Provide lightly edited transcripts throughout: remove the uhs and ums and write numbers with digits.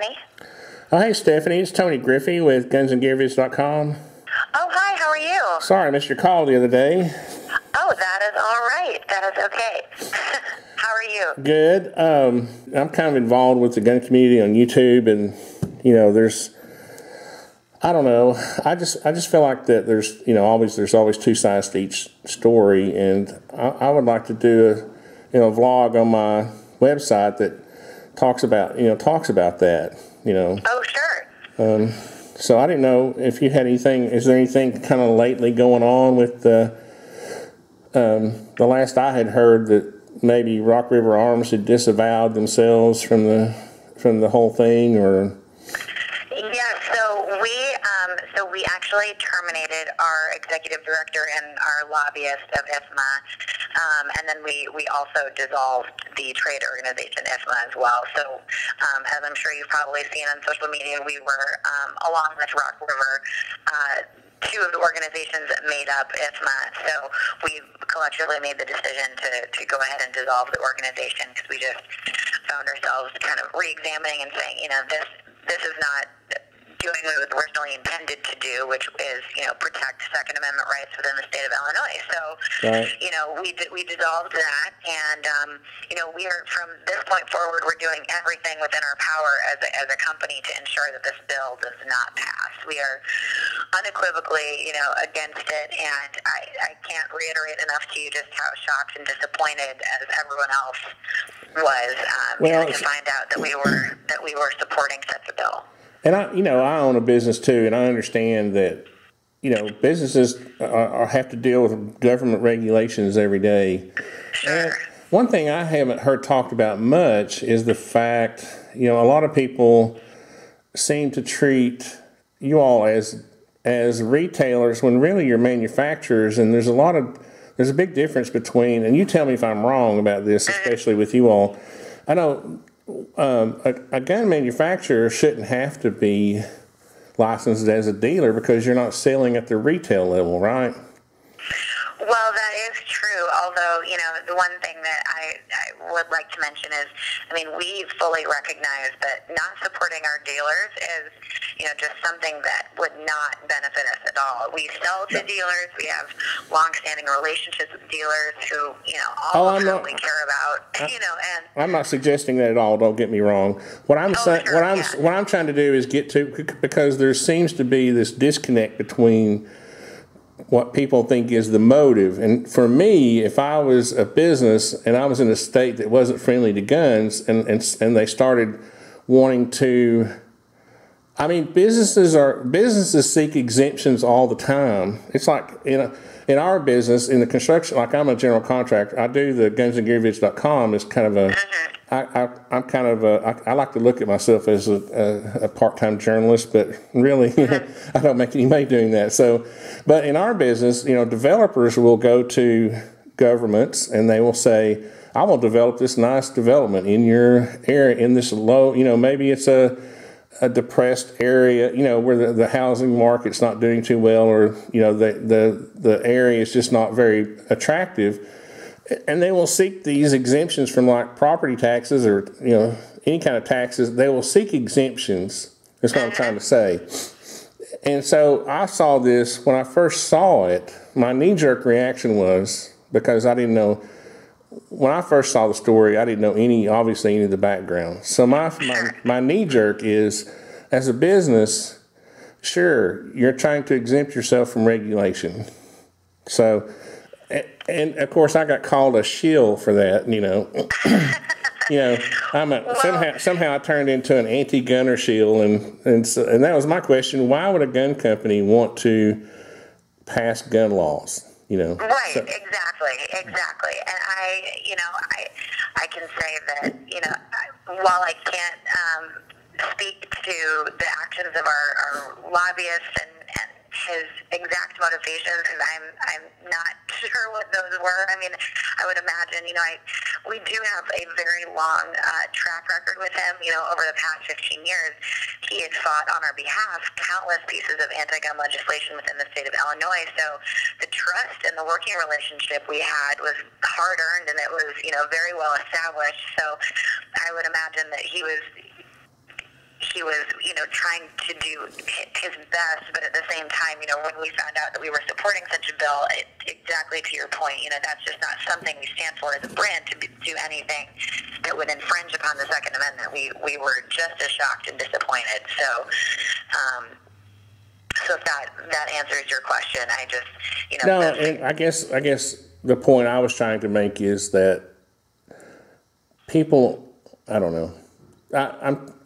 Stephanie. Oh, hey, Stephanie. It's Tony Griffey with gunsandgearvids.com. Oh, hi. How are you? Sorry, I missed your call the other day. Oh, that is all right. That is okay. How are you? Good. I'm kind of involved with the gun community on YouTube, and I don't know. I just feel like that there's always two sides to each story, and I would like to do a vlog on my website that talks about that. Oh, sure. So I didn't know if you had anything. Is there anything kind of lately going on with the last I had heard that maybe Rock River Arms had disavowed themselves from the whole thing, or? Yeah, so we actually terminated our executive director and our lobbyist of IFMA, and then we also dissolved the trade organization IFMA as well. So as I'm sure you've probably seen on social media, we were, along with Rock River, two of the organizations that made up IFMA. So we collectively made the decision to go ahead and dissolve the organization because we just found ourselves kind of re-examining and saying, this is not doing what it was originally intended to do, which is, protect Second Amendment rights within the state of Illinois. So, right. We dissolved that, and, we are, from this point forward, we're doing everything within our power as a company to ensure that this bill does not pass. We are unequivocally, against it, and I can't reiterate enough to you just how shocked and disappointed as everyone else was to find out that we were supporting such a bill. And I own a business too, and I understand that, businesses have to deal with government regulations every day. Sure. And one thing I haven't heard talked about much is the fact, a lot of people seem to treat you all as retailers when really you're manufacturers, and there's a big difference between, and you tell me if I'm wrong about this, especially with you all. I know a gun manufacturer shouldn't have to be licensed as a dealer because you're not selling at the retail level, right? Well, that is true, although, the one thing that I would like to mention is, we fully recognize that not supporting our dealers is, just something that would not benefit us at all. We sell to dealers. We have long-standing relationships with dealers who, all of whom we care about, and... I'm not suggesting that at all, don't get me wrong. What I'm trying to do is get to, because there seems to be this disconnect between what people think is the motive. And for me, if I was a business and I was in a state that wasn't friendly to guns, and they started wanting to, businesses seek exemptions all the time. It's like, in our business, in the construction, like I'm a general contractor, I do the gunsandgearvids.com as kind of a, I like to look at myself as a part-time journalist, but really I don't make any money doing that. So, but in our business, developers will go to governments and they will say, I will develop this nice development in your area, in this low, maybe it's a depressed area, where the housing market's not doing too well, or, the area is just not very attractive. And they will seek these exemptions from like property taxes or, any kind of taxes. They will seek exemptions. That's what I'm trying to say. And so I saw this, when I first saw it, my knee-jerk reaction was, because I didn't know, when I first saw the story, I didn't know any of the background. So my knee-jerk is, as a business, sure, you're trying to exempt yourself from regulation. So, and of course, I got called a shill for that, somehow I turned into an anti-gunner shill, and that was my question. Why would a gun company want to pass gun laws? Right, exactly. And I can say that, while I can't speak to the actions of our lobbyist and his exact motivations, because I'm not sure what those were. I would imagine, we do have a very long track record with him. Over the past 15 years, he has fought on our behalf countless pieces of anti-gun legislation within the state of Illinois. So the trust and the working relationship we had was hard-earned, and it was, very well established. So I would imagine that he was he was, trying to do his best, but at the same time, when we found out that we were supporting such a bill, exactly to your point, that's just not something we stand for as a brand, to do anything that would infringe upon the Second Amendment. We were just as shocked and disappointed. So, so if that answers your question, I just, No, and I guess the point I was trying to make is that people, I don't know.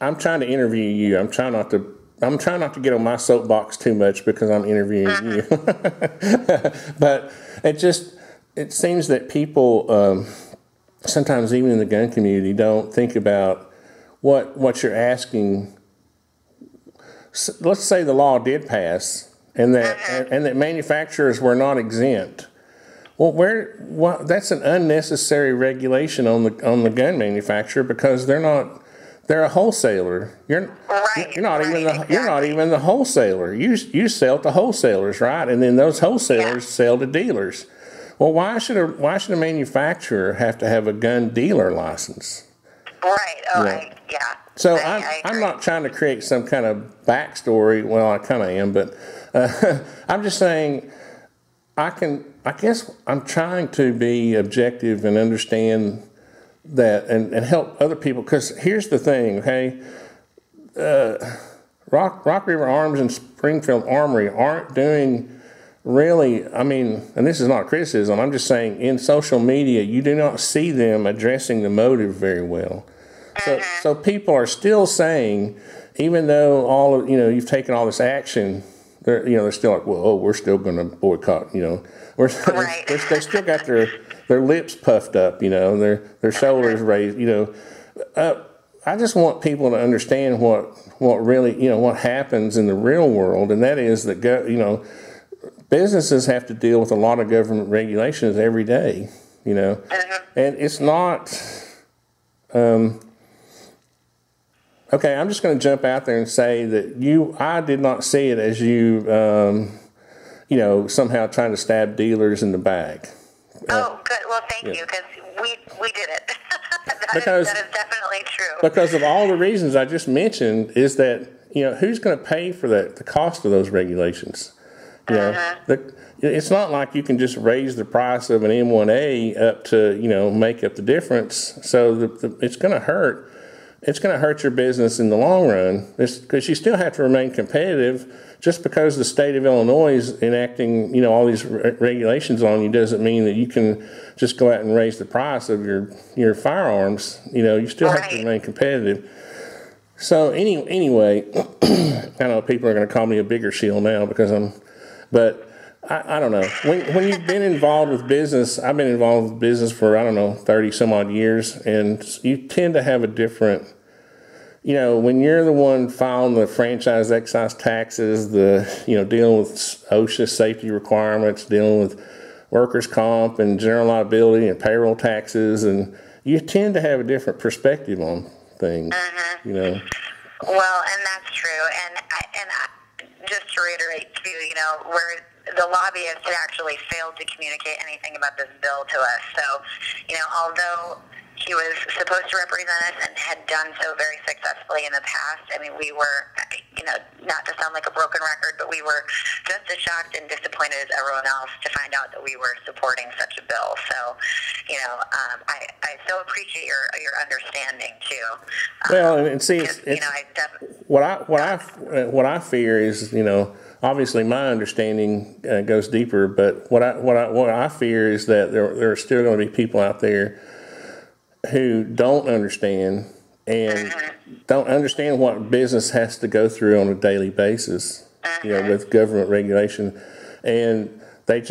I'm trying to interview you. I'm trying not to get on my soapbox too much because I'm interviewing you. But it seems that people sometimes, even in the gun community, don't think about what you're asking. Let's say the law did pass and that manufacturers were not exempt. Well, that's an unnecessary regulation on the gun manufacturer, because they're a wholesaler. You're not even the wholesaler. You sell to wholesalers, right? And then those wholesalers sell to dealers. Well, why should a manufacturer have to have a gun dealer license? Right. So I'm not trying to create some kind of backstory. Well, I kind of am, but I'm just saying I guess I'm trying to be objective and understand that and help other people, because here's the thing, okay? Rock River Arms and Springfield Armory aren't doing really, and this is not criticism, I'm just saying in social media you do not see them addressing the motive very well. So people are still saying, even though you've taken all this action, they're still like, well, we're still going to boycott. They still got their lips puffed up. Their shoulders raised. I just want people to understand what really what happens in the real world, and that is that businesses have to deal with a lot of government regulations every day. And it's not. Okay, I'm just going to jump out there and say that I did not see it as you, somehow trying to stab dealers in the back. Oh, good. Well, thank you, because we did it. that is definitely true. Because of all the reasons I just mentioned, is that, who's going to pay for the cost of those regulations? It's not like you can just raise the price of an M1A up to, make up the difference. So it's going to hurt. It's going to hurt your business in the long run, because you still have to remain competitive. Just because the state of Illinois is enacting, all these regulations on you doesn't mean that you can just go out and raise the price of your firearms. You still have to remain competitive. So anyway, I know people are going to call me a bigger shield now but I don't know. When you've been involved with business, I've been involved with business for, 30 some odd years, and you tend to have a different, when you're the one filing the franchise excise taxes, dealing with OSHA safety requirements, dealing with workers' comp and general liability and payroll taxes, and you tend to have a different perspective on things, Well, and that's true. And just to reiterate too, where the lobbyist had actually failed to communicate anything about this bill to us. So, although he was supposed to represent us and had done so very successfully in the past, we were, not to sound like a broken record, but we were just as shocked and disappointed as everyone else to find out that we were supporting such a bill. So, I so appreciate your understanding too. Well, and see, what I fear is, obviously my understanding goes deeper, but what I fear is that there are still going to be people out there who don't understand what business has to go through on a daily basis, with government regulation, and they're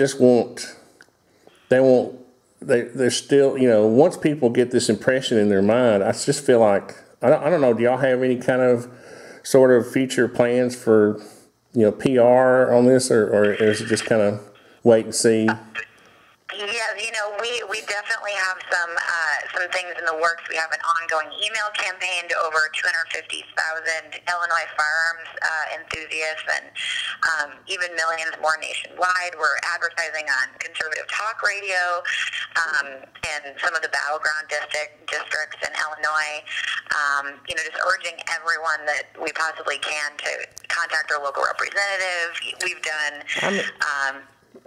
still, once people get this impression in their mind, I just feel like, I don't know, do y'all have any kind of sort of future plans for, PR on this, or is it just kind of wait and see? Yeah, we definitely have some things in the the works. We have an ongoing email campaign to over 250,000 Illinois firearms enthusiasts, and even millions more nationwide. We're advertising on conservative talk radio and some of the battleground districts in Illinois. Just urging everyone that we possibly can to contact our local representative. We've done.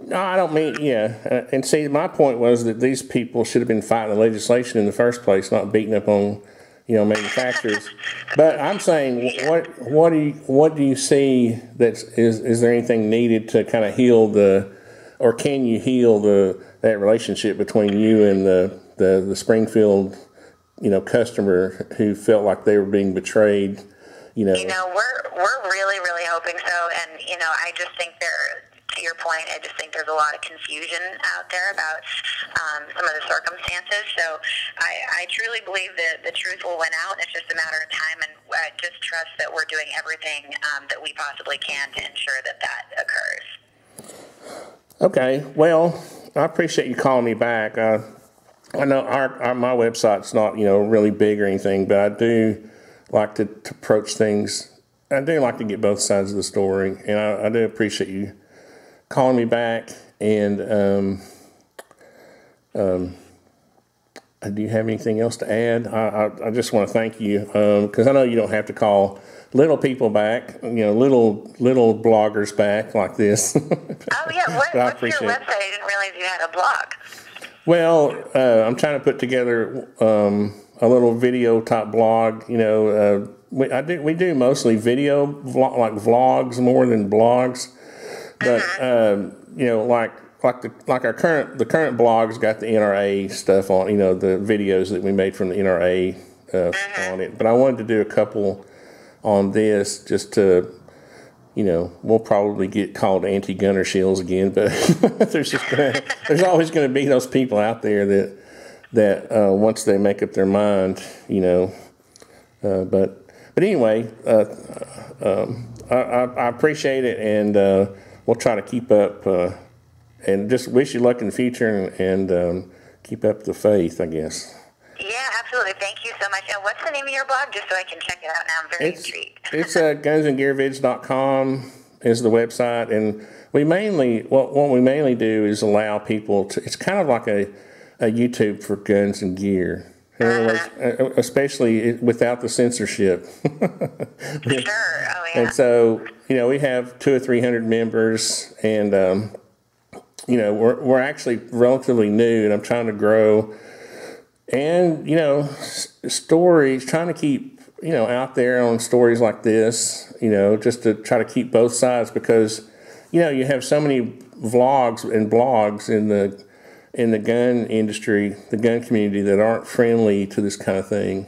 No, I don't mean, and see, my point was that these people should have been fighting the legislation in the first place, not beating up on, manufacturers. But I'm saying, what do you see is there anything needed to kind of heal or can you heal that relationship between you and the Springfield, customer who felt like they were being betrayed? We're really, really hoping so, and I just think to your point, I just think there's a lot of confusion out there about some of the circumstances. So I truly believe that the truth will win out. It's just a matter of time, and I just trust that we're doing everything that we possibly can to ensure that occurs. Okay, well, I appreciate you calling me back. I know my website's not really big or anything, but I do like to approach things. I do like to get both sides of the story, and I do appreciate you calling me back. And do you have anything else to add? I just want to thank you because I know you don't have to call little people back, little bloggers back like this. Oh yeah, what's your website? I didn't realize you had a blog. Well, I'm trying to put together a little video type blog. We do mostly video like vlogs more than blogs, but like our current blog's got the NRA stuff on, the videos that we made from the NRA on it. But I wanted to do a couple on this just to, we'll probably get called anti-gunner shills again, but there's always going to be those people out there that once they make up their mind, but anyway, I appreciate it, and we'll try to keep up, and just wish you luck in the future, and keep up the faith, I guess. Yeah, absolutely. Thank you so much. And what's the name of your blog, just so I can check it out now? I'm very intrigued. It's gunsandgearvids.com is the website, and we mainly what we mainly do is allow people to. It's kind of like a YouTube for guns and gear. In other words, especially without the censorship. Sure. Oh yeah. And so we have 200 or 300 members, and we're actually relatively new, and I'm trying to grow. And, stories, trying to keep, out there on stories like this, just to try to keep both sides, because, you have so many vlogs and blogs in the gun industry, the gun community, that aren't friendly to this kind of thing,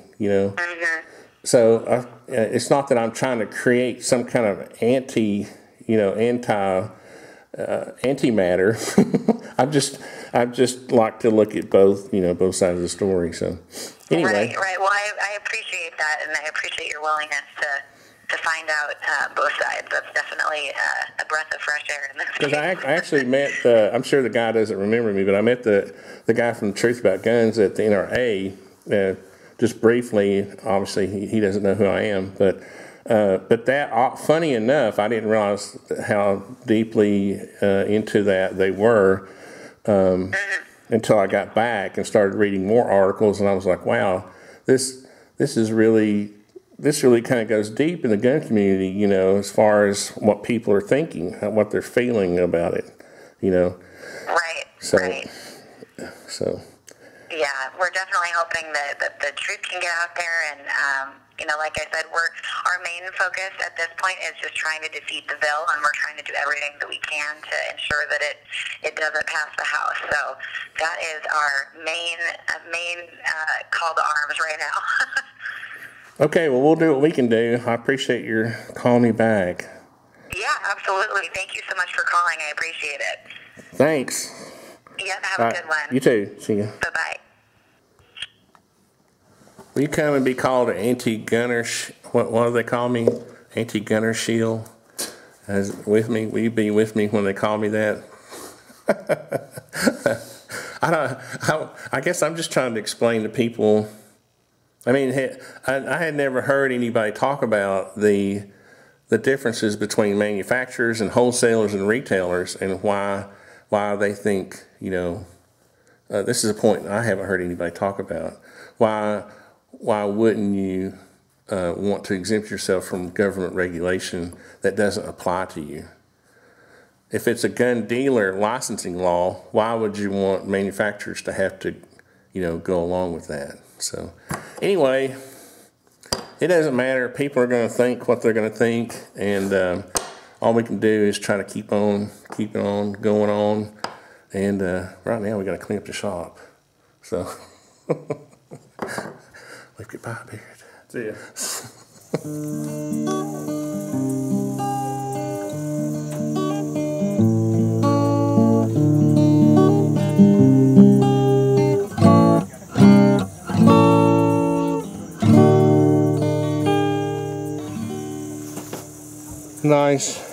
So it's not that I'm trying to create some kind of antimatter. I just like to look at both sides of the story. So anyway, right. Well, I appreciate that, and I appreciate your willingness to find out both sides. That's definitely a breath of fresh air in this case. Because I actually met I'm sure the guy doesn't remember me, but I met the guy from Truth About Guns at the NRA just briefly. Obviously, he doesn't know who I am, but that, funny enough, I didn't realize how deeply into that they were until I got back and started reading more articles, and I was like, wow, this really kind of goes deep in the gun community, as far as what people are thinking, what they're feeling about it, Right. So, right. So. Yeah, we're definitely hoping that the truth can get out there, and like I said, our main focus at this point is just trying to defeat the bill, and we're trying to do everything that we can to ensure that it doesn't pass the House. So that is our main call to arms right now. Okay, well, we'll do what we can do. I appreciate your calling me back. Yeah, absolutely. Thank you so much for calling. I appreciate it. Thanks. Yeah, have a good one. You too. See ya. Bye-bye. Will you come and be called an anti-gunner? What do they call me? Anti-gunner shield? With me? Will you be with me when they call me that? I guess I'm just trying to explain to people, I mean, I had never heard anybody talk about the differences between manufacturers and wholesalers and retailers, and why they think, you know, this is a point I haven't heard anybody talk about. Why wouldn't you want to exempt yourself from government regulation that doesn't apply to you? If it's a gun dealer licensing law, why would you want manufacturers to have to, you know, go along with that? So anyway, it doesn't matter. People are going to think what they're going to think, and all we can do is try to keep on going on. And right now we got to clean up the shop. So wave goodbye, Beard. See ya. Nice.